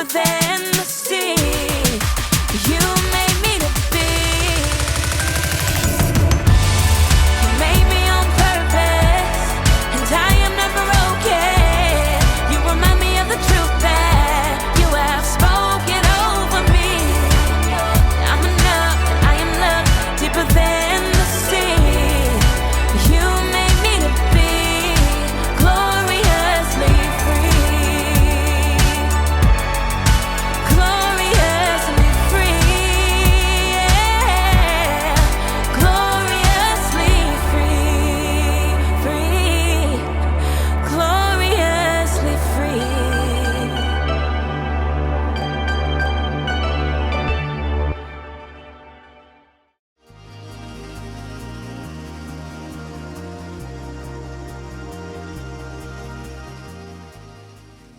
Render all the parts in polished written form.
deeper than the sea. You made me to be. You made me on purpose, and I am not broken. You remind me of the truth that you have spoken over me. I'm enough, I am loved deeper than the sea. You made me to be gloriously free. Gloriously free, yeah. Gloriously free, free. Gloriously free.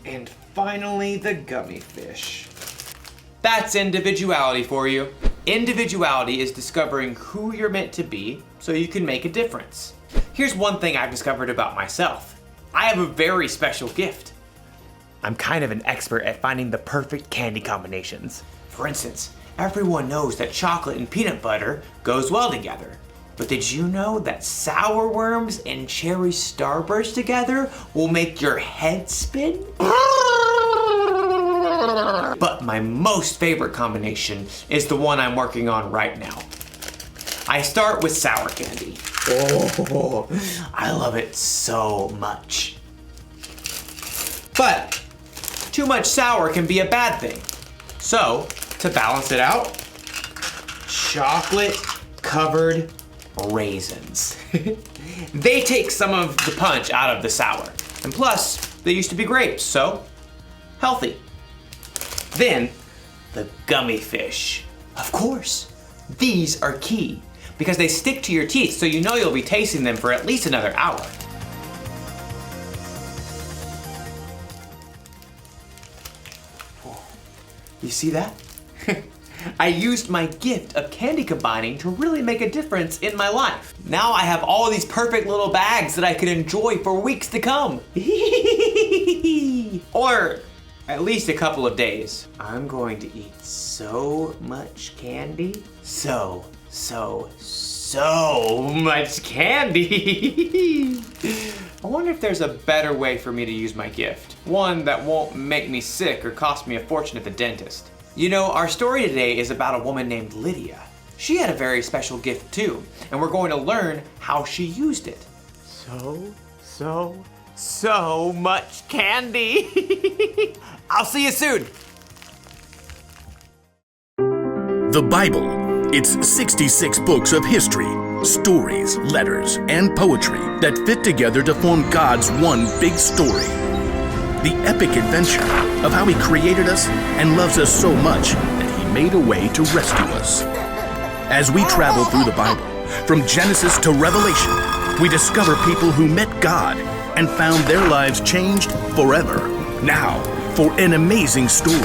And finally, the gummy fish. That's individuality for you. Individuality is discovering who you're meant to be so you can make a difference. Here's one thing I've discovered about myself. I have a very special gift. I'm kind of an expert at finding the perfect candy combinations. For instance, everyone knows that chocolate and peanut butter goes well together. But did you know that sour worms and cherry starburst together will make your head spin? But my most favorite combination is the one I'm working on right now. I start with sour candy. Oh, I love it so much. But too much sour can be a bad thing. So, to balance it out, chocolate covered raisins. They take some of the punch out of the sour. And plus, they used to be grapes, so healthy. Then, the gummy fish. Of course, these are key because they stick to your teeth, so you know you'll be tasting them for at least another hour. You see that? I used my gift of candy combining to really make a difference in my life. Now I have all these perfect little bags that I can enjoy for weeks to come. Or at least a couple of days. I'm going to eat so much candy. So much candy. I wonder if there's a better way for me to use my gift. One that won't make me sick or cost me a fortune at the dentist. You know, our story today is about a woman named Lydia. She had a very special gift too, and we're going to learn how she used it. So much candy. I'll see you soon. The Bible. It's 66 books of history, stories, letters, and poetry that fit together to form God's one big story. The epic adventure of how He created us and loves us so much that He made a way to rescue us. As we travel through the Bible, from Genesis to Revelation, we discover people who met God and found their lives changed forever. Now, for an amazing story,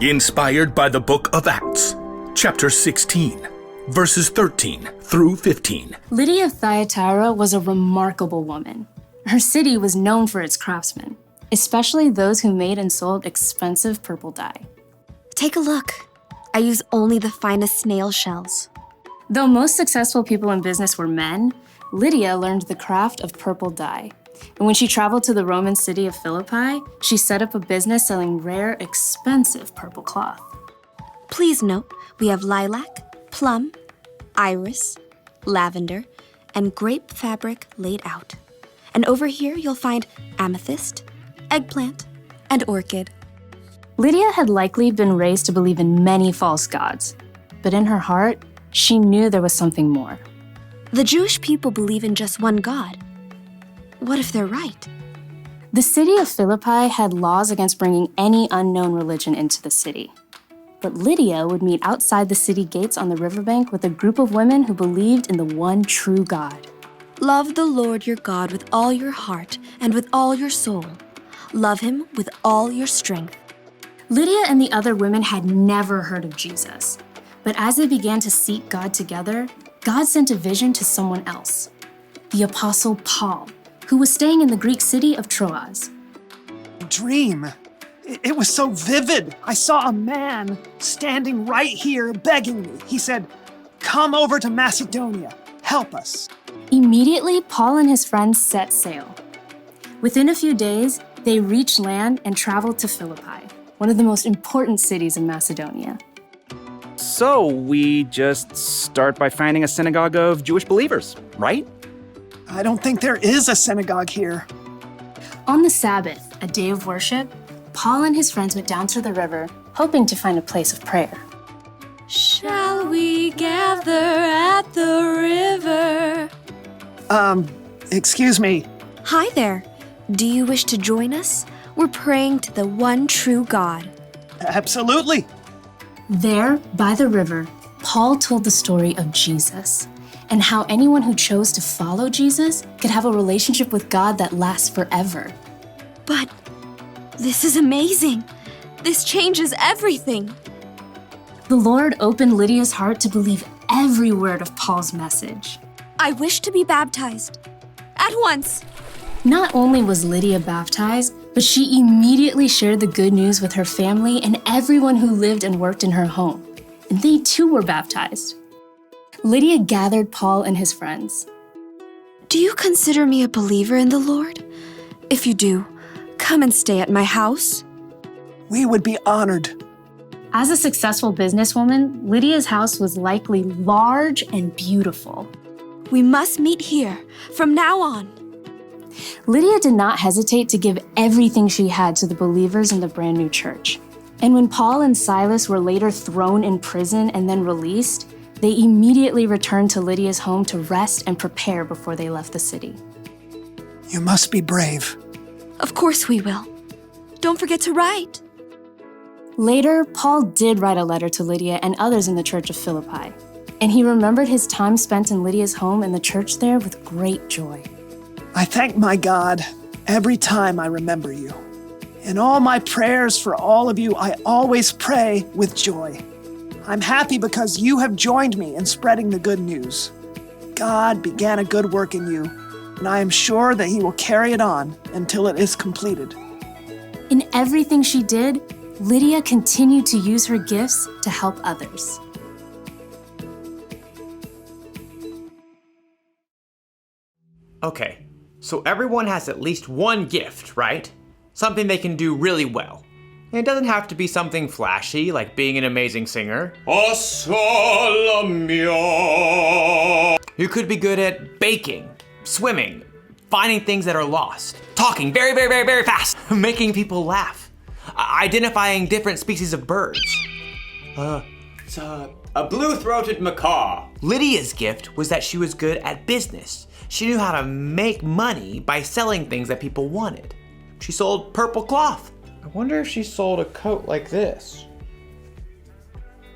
inspired by the book of Acts, chapter 16, verses 13 through 15. Lydia of Thyatira was a remarkable woman. Her city was known for its craftsmen, especially those who made and sold expensive purple dye. Take a look. I use only the finest snail shells. Though most successful people in business were men, Lydia learned the craft of purple dye. And when she traveled to the Roman city of Philippi, she set up a business selling rare, expensive purple cloth. Please note, we have lilac, plum, iris, lavender, and grape fabric laid out. And over here you'll find amethyst, eggplant, and orchid. Lydia had likely been raised to believe in many false gods, but in her heart, she knew there was something more. The Jewish people believe in just one God. What if they're right? The city of Philippi had laws against bringing any unknown religion into the city. But Lydia would meet outside the city gates on the riverbank with a group of women who believed in the one true God. Love the Lord your God with all your heart and with all your soul. Love Him with all your strength. Lydia and the other women had never heard of Jesus. But as they began to seek God together, God sent a vision to someone else, the Apostle Paul, who was staying in the Greek city of Troas. Dream. It was so vivid. I saw a man standing right here begging me. He said, "Come over to Macedonia. Help us." Immediately, Paul and his friends set sail. Within a few days, they reached land and traveled to Philippi, one of the most important cities in Macedonia. So we just start by finding a synagogue of Jewish believers, right? I don't think there is a synagogue here. On the Sabbath, a day of worship, Paul and his friends went down to the river, hoping to find a place of prayer. Shall we gather at the river? Excuse me. Hi there. Do you wish to join us? We're praying to the one true God. Absolutely. There, by the river, Paul told the story of Jesus and how anyone who chose to follow Jesus could have a relationship with God that lasts forever. But this is amazing. This changes everything. The Lord opened Lydia's heart to believe every word of Paul's message. I wish to be baptized. At once. Not only was Lydia baptized, but she immediately shared the good news with her family and everyone who lived and worked in her home. And they too were baptized. Lydia gathered Paul and his friends. Do you consider me a believer in the Lord? If you do, come and stay at my house. We would be honored. As a successful businesswoman, Lydia's house was likely large and beautiful. We must meet here from now on. Lydia did not hesitate to give everything she had to the believers in the brand new church. And when Paul and Silas were later thrown in prison and then released, they immediately returned to Lydia's home to rest and prepare before they left the city. You must be brave. Of course we will. Don't forget to write. Later, Paul did write a letter to Lydia and others in the church of Philippi, and he remembered his time spent in Lydia's home and the church there with great joy. I thank my God every time I remember you. In all my prayers for all of you, I always pray with joy. I'm happy because you have joined me in spreading the good news. God began a good work in you, and I am sure that he will carry it on until it is completed. In everything she did, Lydia continued to use her gifts to help others. Okay, so everyone has at least one gift, right? Something they can do really well. And it doesn't have to be something flashy, like being an amazing singer. You could be good at baking, swimming, finding things that are lost, talking very, very, very, very fast, making people laugh, identifying different species of birds. It's a blue-throated macaw. Lydia's gift was that she was good at business. She knew how to make money by selling things that people wanted. She sold purple cloth. I wonder if she sold a coat like this.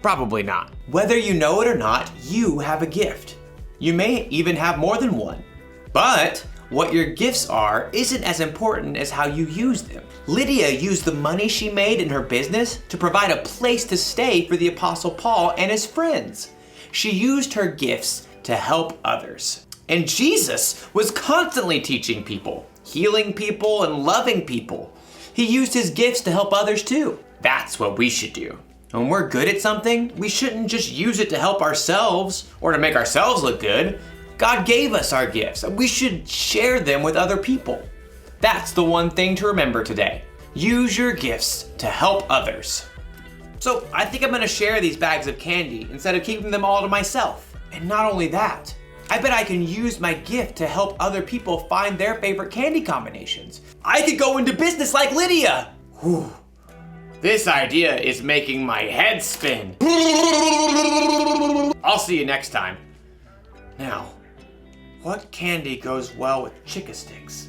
Probably not. Whether you know it or not, you have a gift. You may even have more than one. But what your gifts are isn't as important as how you use them. Lydia used the money she made in her business to provide a place to stay for the Apostle Paul and his friends. She used her gifts to help others. And Jesus was constantly teaching people, healing people, and loving people. He used his gifts to help others too. That's what we should do. When we're good at something, we shouldn't just use it to help ourselves or to make ourselves look good. God gave us our gifts, and we should share them with other people. That's the one thing to remember today. Use your gifts to help others. So I think I'm gonna share these bags of candy instead of keeping them all to myself. And not only that, I bet I can use my gift to help other people find their favorite candy combinations. I could go into business like Lydia. Whew. This idea is making my head spin. I'll see you next time. Now, what candy goes well with Chick-a sticks?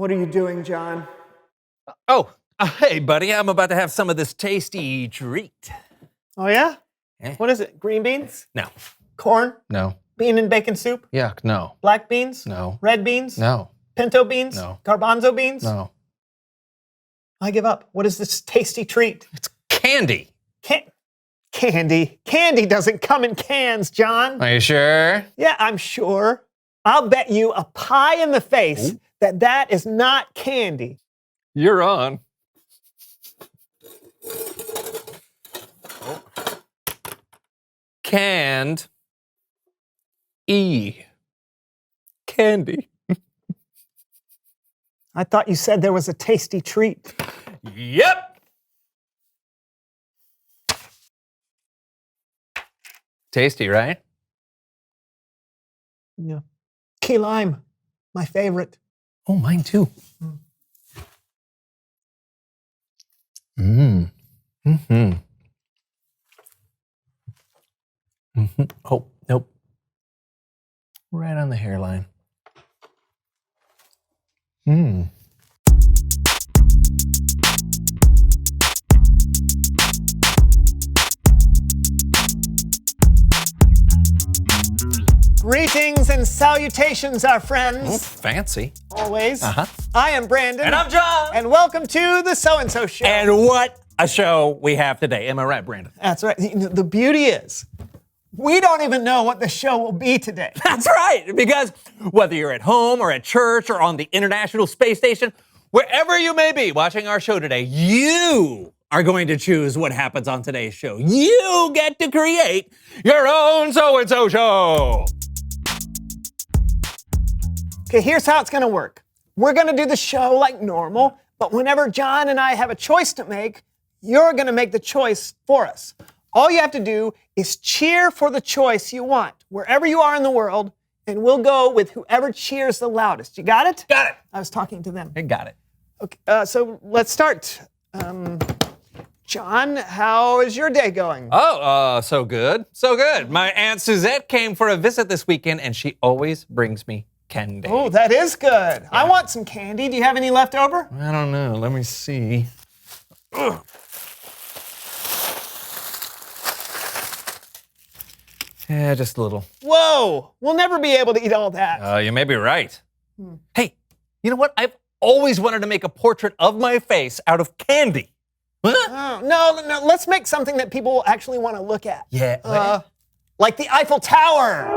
What are you doing, John? Oh, hey, buddy, I'm about to have some of this tasty treat. Oh, yeah? Eh? What is it? Green beans? No, Corn? no, Bean and bacon soup? yuck, no, Black beans? no, Red beans? no, Pinto beans? No. Garbanzo beans? no. I give up. What is this tasty treat? It's candy. Candy. Candy doesn't come in cans, John. Are you sure? Yeah, I'm sure. I'll bet you a pie in the face that is not candy. You're on. Canned candy. I thought you said there was a tasty treat. Yep. Tasty, right? Yeah. Key lime, my favorite. Oh, mine too. Mm. Mm-hmm. Mm-hmm. Oh, nope. Right on the hairline. Mm. Greetings and salutations, our Oh, friends. fancy. Always. Uh-huh. I am Brandon. And I'm John. And welcome to the So-and-So Show. And what a show we have today. Am I right, Brandon? That's right. The beauty is, we don't even know what the show will be today. That's right, because whether you're at home or at church or on the International Space Station, wherever you may be watching our show today, you are going to choose what happens on today's show. You get to create your own So-and-So show. Okay, here's how it's going to work. We're going to do the show like normal, but whenever John and I have a choice to make, you're going to make the choice for us. All you have to do is cheer for the choice you want, wherever you are in the world, and we'll go with whoever cheers the loudest. You got it? Got it. I was talking to them. I got it. Okay, so let's start. John, how is your day going? Oh, so good. So good. My Aunt Suzette came for a visit this weekend, and she always brings me candy. Oh, that is good. I want some candy. Do you have any left over? I don't know. Let me see. Ugh. Yeah, just a little. Whoa, we'll never be able to eat all that. You may be right. Hey, you know what? I've always wanted to make a portrait of my face out of candy. Huh? Oh, no, let's make something that people will actually want to look at. Yeah. Like the Eiffel Tower.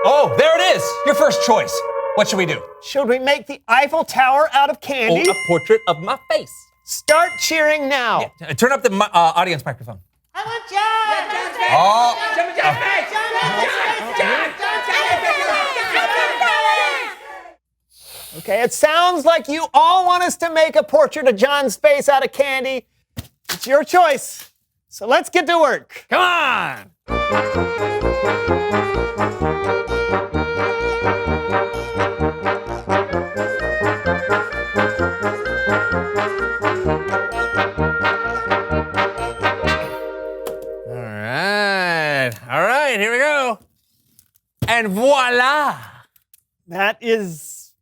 Oh, there it is. Your first choice. What should we do? Should we make the Eiffel Tower out of candy? Oh, a portrait of my face. Start cheering now. Yeah, turn up the audience microphone. I want John. Oh. Okay, it sounds like you all want us to make a portrait of John's face out of candy. It's your choice. So let's get to work. Come on. All right, here we go. And voila. That is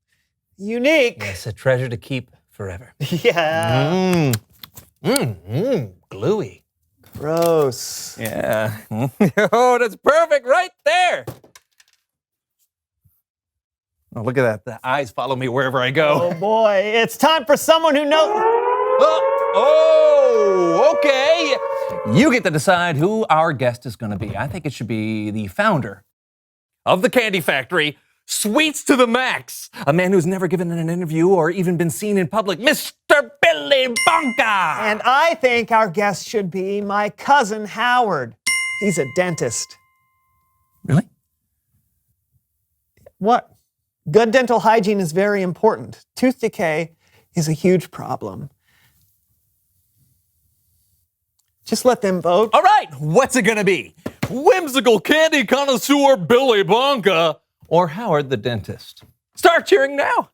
unique. It's a treasure to keep forever. Yeah. Gluey. Gross. Yeah. Oh, that's perfect right there. Oh, look at that. The eyes follow me wherever I go. Oh boy, it's time for someone who knows. Oh, okay. You get to decide who our guest is going to be. I think it should be the founder of the candy factory, Sweets to the Max, a man who's never given an interview or even been seen in public, Mr. Billy Bonka. And I think our guest should be my cousin Howard. He's a dentist. Really? What? Good dental hygiene is very important. Tooth decay is a huge problem. Just let them vote. All right, what's it going to be? Whimsical candy connoisseur Billy Bonka or Howard the dentist? Start cheering now.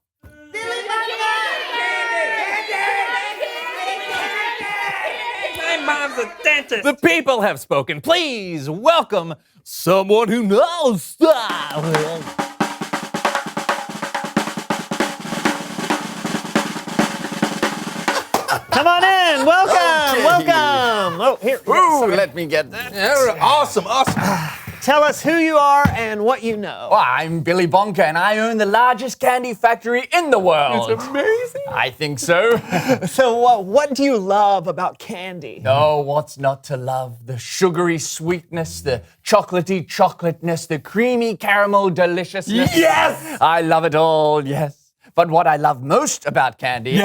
My mom's a dentist. The people have spoken. Please welcome someone who knows style. Come on in. Welcome. Okay. Welcome. Oh, here. Ooh, let me get that. Awesome. Tell us who you are and what you know. Well, I'm Billy Bonker, and I own the largest candy factory in the world. It's amazing. I think so. So what do you love about candy? Oh, what's not to love? The sugary sweetness, the chocolatey chocolateness, the creamy caramel deliciousness. Yes! I love it all, yes. But what I love most about candy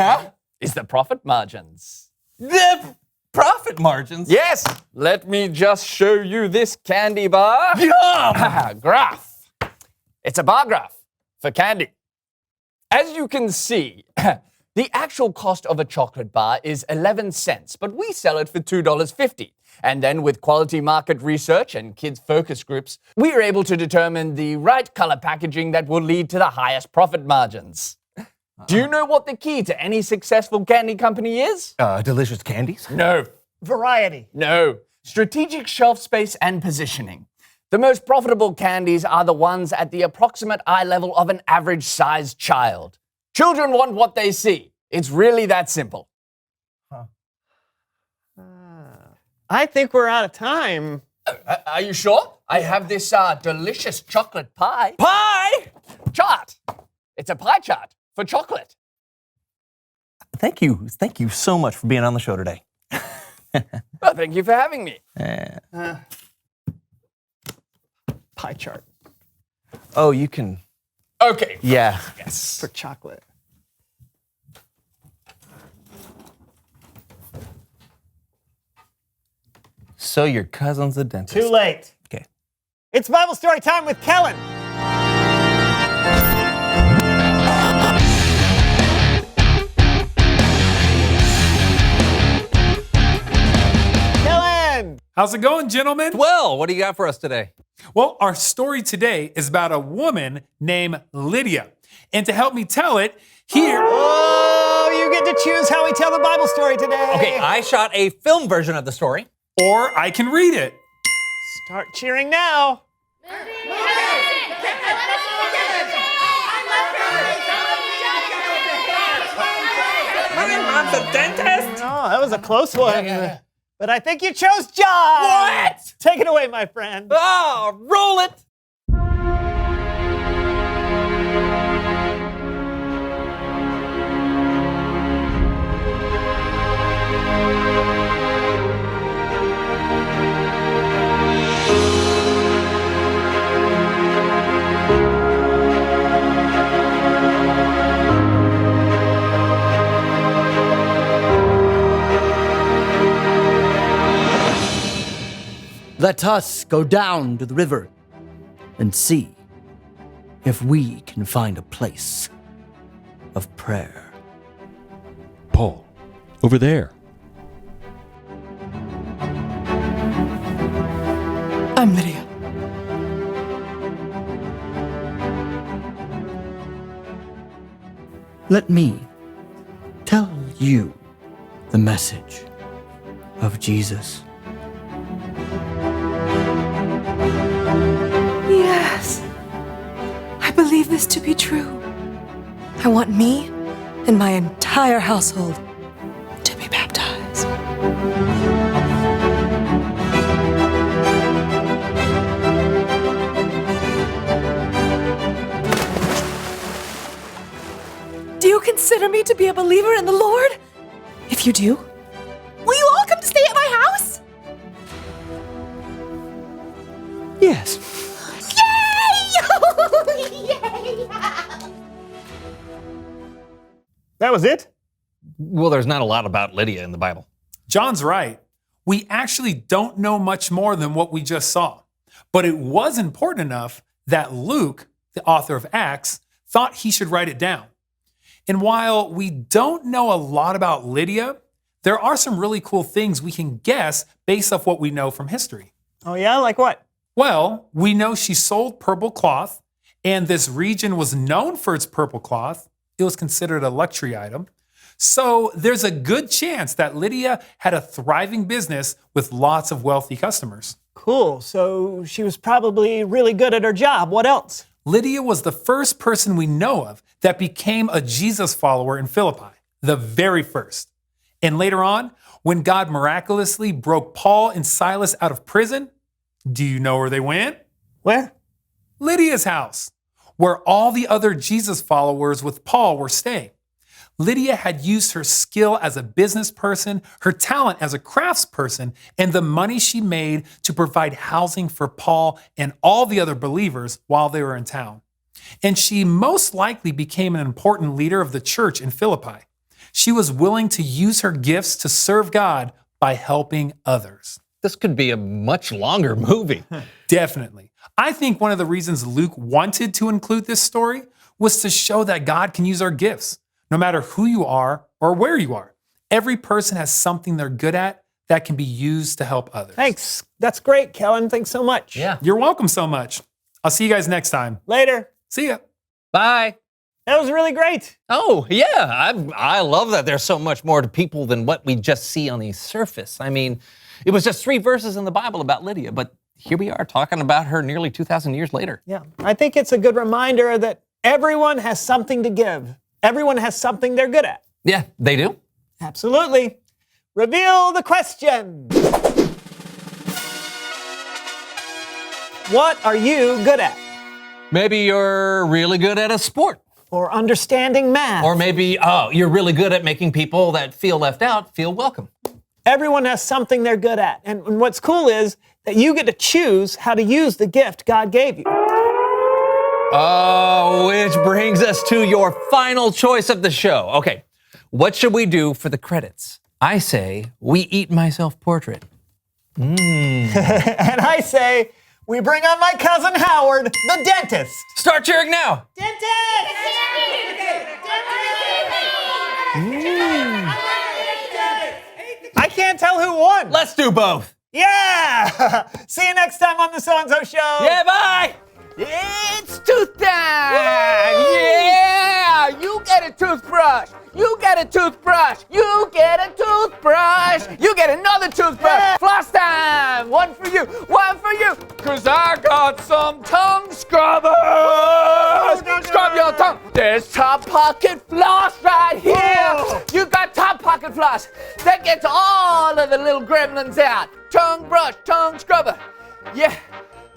is the profit margins. The profit margins? Yes, let me just show you this candy bar. Yum! Graph. It's a bar graph for candy. As you can see, the actual cost of a chocolate bar is 11 cents, but we sell it for $2.50. And then with quality market research and kids focus groups, we are able to determine the right color packaging that will lead to the highest profit margins. Do you know what the key to any successful candy company is? Delicious candies? No. Variety. No. Strategic shelf space and positioning. The most profitable candies are the ones at the approximate eye level of an average-sized child. Children want what they see. It's really that simple. I think we're out of time. Are you sure? I have this delicious chocolate pie. Pie! Chart. It's a pie chart for chocolate. Thank you so much for being on the show today. Well, thank you for having me. Pie chart Oh, you can. Okay. Yeah. Yes. for chocolate. So your cousin's a dentist. Too late. Okay. It's Bible story time with Kellen. Kellen! How's it going, gentlemen? Well, what do you got for us today? Well, our story today is about a woman named Lydia. And to help me tell it, here. Oh, you get to choose how we tell the Bible story today. Okay, I shot a film version of the story. Or I can read it. Start cheering now. I'm the dentist. Oh, that was a close one. But I think you chose John. What? Take it away, my friend. Oh, roll it. Let us go down to the river and see if we can find a place of prayer. Paul, over there. I'm Lydia. Let me tell you the message of Jesus. Yes, I believe this to be true. I want me and my entire household to be baptized. Do you consider me to be a believer in the Lord? If you do, will you all come to stay at my house? Yes. That was it? Well, there's not a lot about Lydia in the Bible. John's right. We actually don't know much more than what we just saw. But it was important enough that Luke, the author of Acts, thought he should write it down. And while we don't know a lot about Lydia, there are some really cool things we can guess based off what we know from history. Oh yeah, like what? Well, we know she sold purple cloth, and this region was known for its purple cloth. It was considered a luxury item. So there's a good chance that Lydia had a thriving business with lots of wealthy customers. Cool. So she was probably really good at her job. What else? Lydia was the first person we know of that became a Jesus follower in Philippi, the very first. And later on, when God miraculously broke Paul and Silas out of prison, do you know where they went? Where? Lydia's house, where all the other Jesus followers with Paul were staying. Lydia had used her skill as a business person, her talent as a craftsperson, and the money she made to provide housing for Paul and all the other believers while they were in town. And she most likely became an important leader of the church in Philippi. She was willing to use her gifts to serve God by helping others. This could be a much longer movie. Definitely. I think one of the reasons Luke wanted to include this story was to show that God can use our gifts, no matter who you are or where you are. Every person has something they're good at that can be used to help others. Thanks. That's great, Kellen. Thanks so much. Yeah. You're welcome so much. I'll see you guys next time. Later. See ya. Bye. That was really great. Oh, yeah. I love that there's so much more to people than what we just see on the surface. I mean, it was just 3 verses in the Bible about Lydia, but here we are talking about her nearly 2,000 years later. Yeah, I think it's a good reminder that everyone has something to give. Everyone has something they're good at. Yeah, they do. Absolutely. Reveal the question. What are you good at? Maybe you're really good at a sport. Or understanding math. Or maybe, you're really good at making people that feel left out feel welcome. Everyone has something they're good at. And what's cool is that you get to choose how to use the gift God gave you. Oh, which brings us to your final choice of the show. Okay, what should we do for the credits? I say we eat my self-portrait. And I say we bring on my cousin Howard, the dentist. Start cheering now. Dentist! I can't tell who won. Let's do both. Yeah! See you next time on the So-and-So Show. Yeah, bye! It's tooth time! Yeah! You get a toothbrush! You get a toothbrush! You get a toothbrush! You get another toothbrush! Yeah. Floss time! One for you! One for you! 'Cause I got some tongue scrubbers! Scrub your tongue! There's Top Pocket Floss right here! Whoa. You got Top Pocket Floss! That gets all of the little gremlins out! Tongue brush, tongue scrubber! Yeah!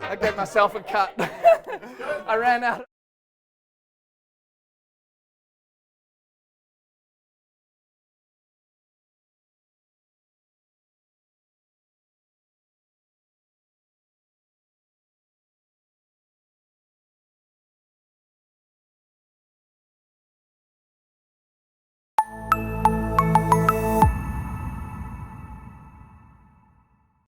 I gave myself a cut. I ran out.